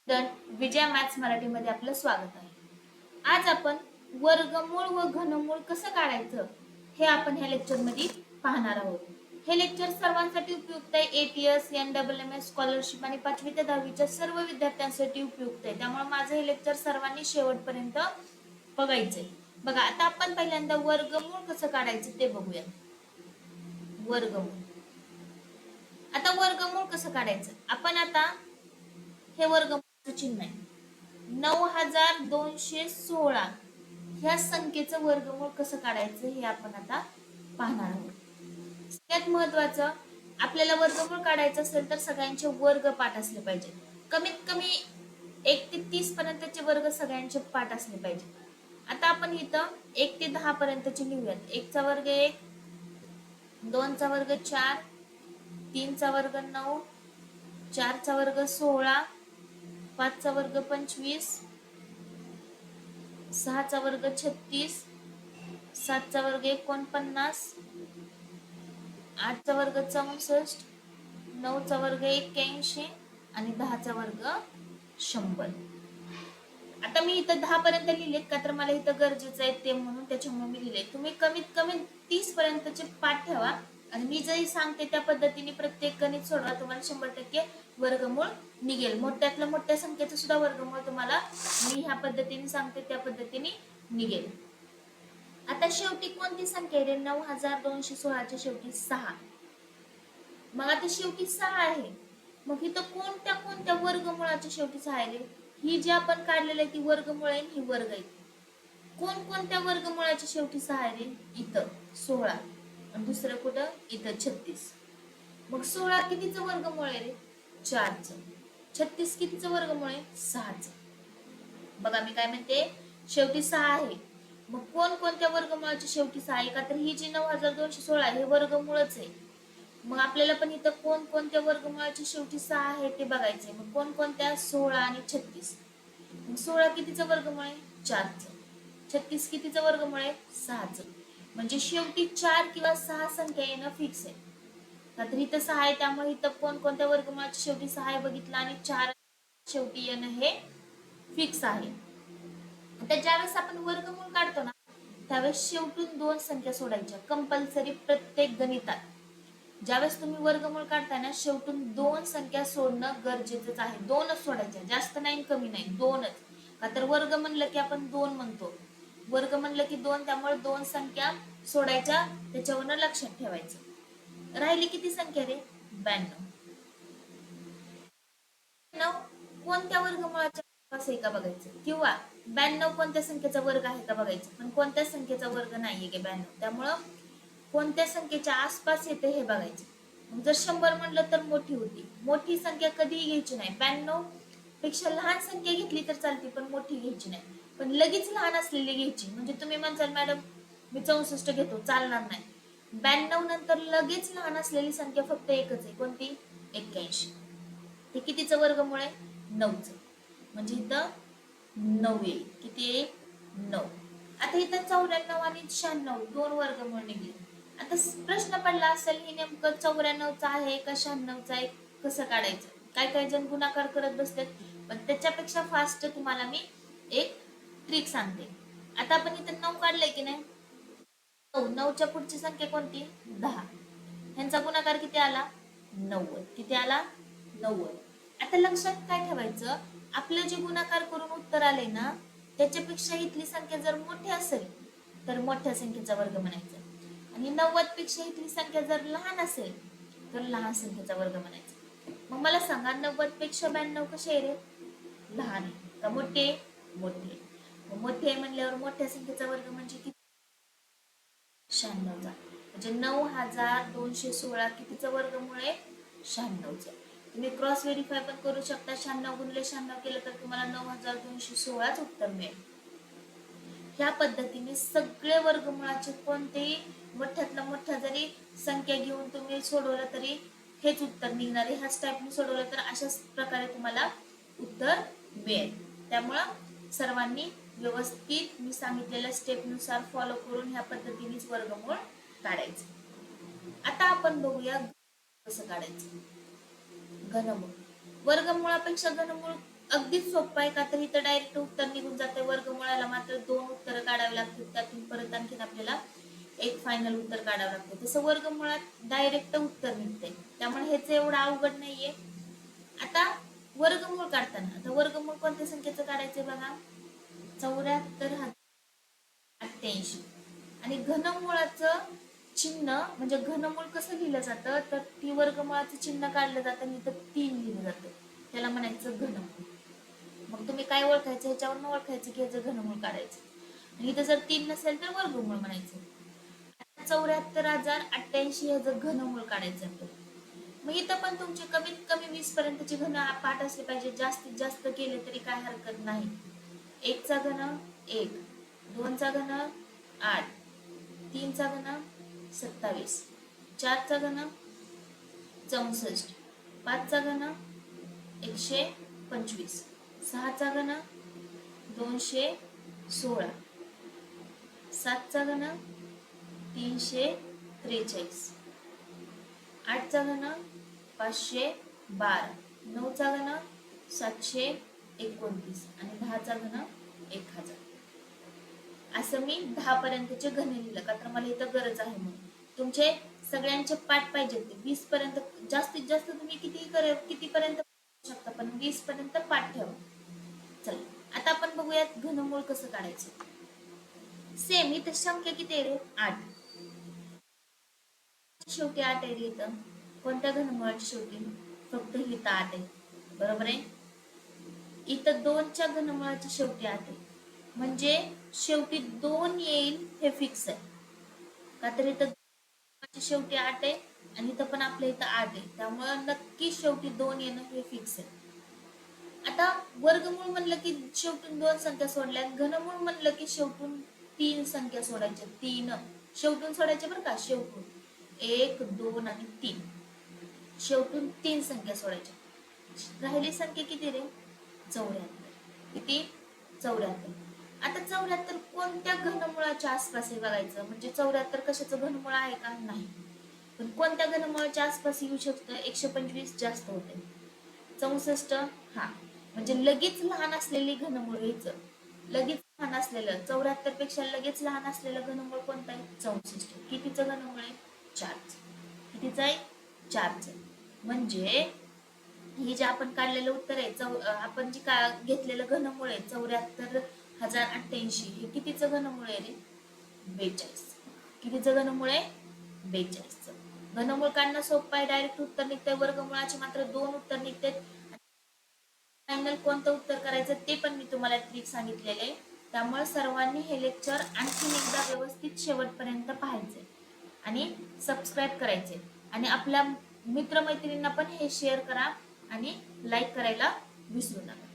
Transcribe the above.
Vijaya maths मराठीमध्ये आपलं स्वागत आहे. आज आपण वर्गमूळ व घनमूळ कसं काढायचं हे आपण ह्या लेक्चर मध्ये पाहणार आहोत. हे लेक्चर सर्वांसाठी उपयुक्त आहे. एटीएस, NMMS स्कॉलरशिप आणि 5वी ते 10वीच्या सर्व विद्यार्थ्यांसाठी उपयुक्त आहे. त्यामुळे माझं हे लेक्चर सर्वांनी शेवटपर्यंत बघायचंय. बघा, आता आपण पहिल्यांदा वर्गमूळ कसं काढायचं ते बघूया. वर्गमूळ. आता वर्गमूळ कसं काढायचं, आपण आता हे वर्गमूळचं चिन्ह आहे 9216 ह्या संख्येचं वर्गमूळ कसं काढायचं हे आपण आता पाहणार आहोत. सगळ्यात महत्वाचं, आपल्याला वर्गमूळ काढायचं असेल तर सगळ्यांचे वर्ग पाठ असले पाहिजे. कमीत कमी 1 ते 30 पर्यंतचे वर्ग सगळ्यांचे पाठ असले पाहिजे. आता आपण इथं 1 ते 10 पर्यंतचे लिहूयात. 1 चा वर्ग 1, 2 चा वर्ग 4, 3 चा वर्ग 9, 4 चा वर्ग 16, 5 चा वर्ग 25, 6 चा वर्ग 36, 7 चा वर्ग 49, 8 चा वर्ग 64, 9 चा वर्ग 81 आणि 10 चा वर्ग 100. आता मी इथं 10 पर्यंत लिहिलेत का तर मला इथं गरजेचं आहे ते म्हणून त्याच्यामुळे मी लिहिले. तुम्ही कमीत कमी 30 पर्यंतचे पाठ ठेवा आणि मी जरी सांगते त्या पद्धतीने प्रत्येक गणित सोडवा, तुम्हाला 100% वर्गमूळ निघेल. मोठ्यातल्या मोठ्या संख्येचं सुद्धा वर्गमूळ तुम्हाला मी ह्या पद्धतीने सांगते त्या पद्धतीने निघेल. आता शेवटी कोणती संख्या आहे? 9216 च्या शेवटी 6. मग आता शेवटी 6 आहे, मग इथं कोणत्या कोणत्या वर्गमूळाच्या शेवटी 6 आहे? ही जी आपण काढलेली आहे ती वर्गमूळ आहे, ही वर्ग आहे. कोणकोणत्या वर्गमूळाच्या शेवटी 6 आहे रे? इथं 16 आणि दुसरं कुठं? इथं 36. मग 16 कितीचं वर्गमूळ आहे रे? 4चं. 36 कितीचं वर्गमूळ आहे? 6चं. बघा मी काय म्हणते, शेवटी 6 आहे, मग कोणकोणत्या वर्गमूळाच्या शेवटी 6 आहे? का तर ही जी 9216 हे वर्गमूळच आहे. मग आपल्याला पण इथं कोणकोणत्या वर्गमूळाच्या शेवटी 6 आहे ते बघायचंय. मग कोणकोणत्या? 16 आणि 36. मग 16 कितीचं वर्गमूळ आहे? 4चं. 36 कितीचं वर्गमूळ आहे? 6चं. म्हणजे शेवटी 4 किंवा 6 संख्या येणं फिक्स आहे. का तर इथं 6 आहे त्यामुळे इथं कोणकोणत्या वर्गमूळाच्या शेवटी 6 आहे बघितलं आणि 4 शेवटी येणं हे फिक्स आहे. आता ज्यावेळेस आपण वर्गमूळ काढतो ना त्यावेळेस शेवटून 2 संख्या सोडायच्या कंपल्सरी प्रत्येक गणितात. ज्यावेळेस तुम्ही वर्गमूळ काढताय ना शेवटून 2 संख्या सोडणं गरजेचंच आहे. 2च सोडायच्या, जास्त नाही कमी नाही, 2च. का तर वर्ग म्हणलं की आपण 2 म्हणतो, वर्ग म्हणलं की 2, त्यामुळे 2 संख्या सोडायच्या, त्याच्यावरनं लक्षात ठेवायचं. राहिली किती संख्या रे? 92. कोणत्या वर्गमूळाच्या आहे का बघायचं, किंवा 92 कोणत्या संख्येचा वर्ग आहे का बघायचं. पण कोणत्या संख्येचा वर्ग नाहीये की 92, त्यामुळं कोणत्या संख्येच्या आसपास येते हे बघायचं. मग जर 100 म्हणलं तर मोठी होती. मोठी संख्या कधीही घ्यायची नाही. 92 पेक्षा लहान संख्या घेतली तर चालते पण मोठी घ्यायची नाही. पण लगेच लहान असलेली घ्यायची. म्हणजे तुम्ही म्हणसाल मॅडम मी 64 घेतो, चालणार नाही. 92 नंतर लगेच लहान असलेली संख्या फक्त एकच आहे. कोणती? 81. ते कितीचं वर्गमूळ आहे? 9चं. म्हणजे इथं 9 येईल. किती आहे? 9. आता इथं 94 आणि 96 दोन वर्गमूळ निघले. आता प्रश्न पडला असेल ही नेमकं 94चा आहे का 96चा आहे, कसं काढायचं? काय काय जण गुणाकार करत बसतात, पण त्याच्यापेक्षा फास्ट तुम्हाला मी एक ट्रिक सांगते. आता आपण इथं 9 काढलंय की नाही, 9च्या पुढची संख्या कोणती? 10. ह्यांचा गुणाकार किती आला? 90. किती आला? 90. आता लक्षात काय ठेवायचं, आपलं जे गुणाकार करून उत्तर आले ना त्याच्यापेक्षा इथली संख्या जर मोठी असेल तर मोठ्या संख्येचा वर्ग म्हणायचा आणि 90 पेक्षा इथली संख्या जर लहान असेल तर लहान संख्येचा वर्ग म्हणायचा. मग मला सांगा 90 पेक्षा 92 कसे आहे रे? लहान आहे का मोठे? मोठे. मोठे म्हणल्यावर मोठ्या संख्येचा वर्ग म्हणजे किती? 96चा. म्हणजे 9216 कितीचा वर्गमूळ आहे? 96चा. तुम्ही क्रॉस व्हेरिफाय पण करू शकता. 96 गुणिले 96 केलं तर तुम्हाला 9216च उत्तर मिळेल. ह्या पद्धतीने सगळे वर्गमूळाचे कोणतेही मोठ्यातला मोठ्या जरी संख्या घेऊन तुम्ही सोडवलं तरी हेच उत्तर निघणार आहे. ह्याच टाईपने सोडवलं तर अशाच प्रकारे तुम्हाला उत्तर मिळेल. त्यामुळं सर्वांनी व्यवस्थित मी सांगितलेल्या स्टेपनुसार फॉलो करून ह्या पद्धतीनेच वर्गमूळ काढायचं. आता आपण बघूया कसं काढायचं घनमूळ. वर्गमूळापेक्षा घनमूळ अगदीच सोपं आहे का, तर इथं डायरेक्ट उत्तर निघून जाते. वर्गमुळाला मात्र 2 उत्तर काढावी लागतात, त्यातून परत आणखीन आपल्याला एक फायनल उत्तर काढावं लागतं. तसं वर्गमुळात डायरेक्ट उत्तर निघते, त्यामुळे ह्याचं एवढं अवघड नाहीये. आता वर्गमूळ काढताना, आता वर्गमूळ कोणत्या संख्येचं काढायचं बघा, 74,88. आणि घनमुळाचं चिन्ह म्हणजे घनमूळ कसं लिहिलं जातं, तर ती वर्गमुळाचं चिन्ह काढलं जातं आणि इथं 3 लिहिलं जातं, त्याला म्हणायचं घनमूळ. मग तुम्ही काय ओळखायचं, ह्याच्यावरून ओळखायचं की ह्याचं घनमूळ काढायचं. आणि इथं जर 3 नसेल तर वर्गमूळ म्हणायचं. 74,088 ह्याचं घनमूळ काढायचं आपल्याला. मग इथं पण तुमचे कमीत कमी 20 पर्यंतचे घन पाठ असले पाहिजे, जास्तीत जास्त केले तरी काय हरकत नाही. 1 चा घन 1, 2 चा घन 8, 3 चा घन 27, 4 चा घन 64, 5 चा घन 125, 6 चा घन 216, 7 चा घन 343, 8 चा घन 512, 9 चा घन 729 आणि 10 चा घन 1000. असं मी 10 पर्यंतचे घन लिहिलं का, तर मला इथं गरज आहे म्हणून. तुमचे सगळ्यांचे पाठ पाहिजेत ते 20 पर्यंत, जास्तीत जास्त तुम्ही किती पर्यंत शकता, पण 20 पर्यंत पाठ ठेवा. चला आता आपण बघूयात घनमूळ कसं काढायचं. सेम इथं संख्या किती आहे रे, 8. शेवटी 8 आहे इथं. कोणत्या घनमुळाची शेवटी, फक्त इथं 8 आहे, बरोबर आहे. इथं 2च्या घनमुळाची शेवटी 8 आहे, म्हणजे शेवटी 2 येईल हे फिक्स आहे का, तर इथं शेवटी 8 आहे आणि इथं पण आपल्या इथं 8 आहे, त्यामुळे नक्की शेवटी 2 येणं हे फिक्स आहे. आता वर्गमूळ म्हणलं की शेवटून 2 संख्या सोडल्या, घनमूळ म्हणलं की शेवटून 3 संख्या सोडायच्या, 3 शेवटून सोडायच्या बरं का, शेवटून 1, 2 आणि 3, शेवटून 3 संख्या सोडायच्या. राहिली संख्या किती रे, 74. किती, 74. आता 74 कोणत्या घनमुळाच्या आसपास आहे बघायचं, म्हणजे 74 कशाचं घनमुळ आहे का, नाही, पण कोणत्या घनमुळाच्या आसपास येऊ शकतं, 125 जास्त होते, 64, हा, म्हणजे लगेच लहान असलेली घनमूळ घ्यायचं. लगेच लहान असलेलं 74 पेक्षा लगेच लहान असलेलं घनमूळ कोणतं आहे, 64. कितीचं घनमूळ आहे, 4. कितीचं आहे, 4. म्हणजे हे जे आपण काढलेलं उत्तर आहे, आपण जे घेतलेलं घनमूळ आहे 74,088, हे कितीचं घनमूळ आहे रे, 42. कितीचं घनमूळ आहे, 42. घनमूळ काढणं सोपं आहे, डायरेक्ट उत्तर निघतंय. वर्गमुळाचे मात्र 2 उत्तर निघतात. फायनल कोणतं उत्तर करायचं ते पण मी तुम्हाला ट्रिक सांगितलेले आहे, त्यामुळे सर्वांनी हे लेक्चर आणखीन एकदा व्यवस्थित शेवटपर्यंत पाहायचे आणि सबस्क्राईब करायचे आणि आपल्या मित्रमैत्रिणींना पण हे शेअर करा आणि लाईक करायला विसरू नका.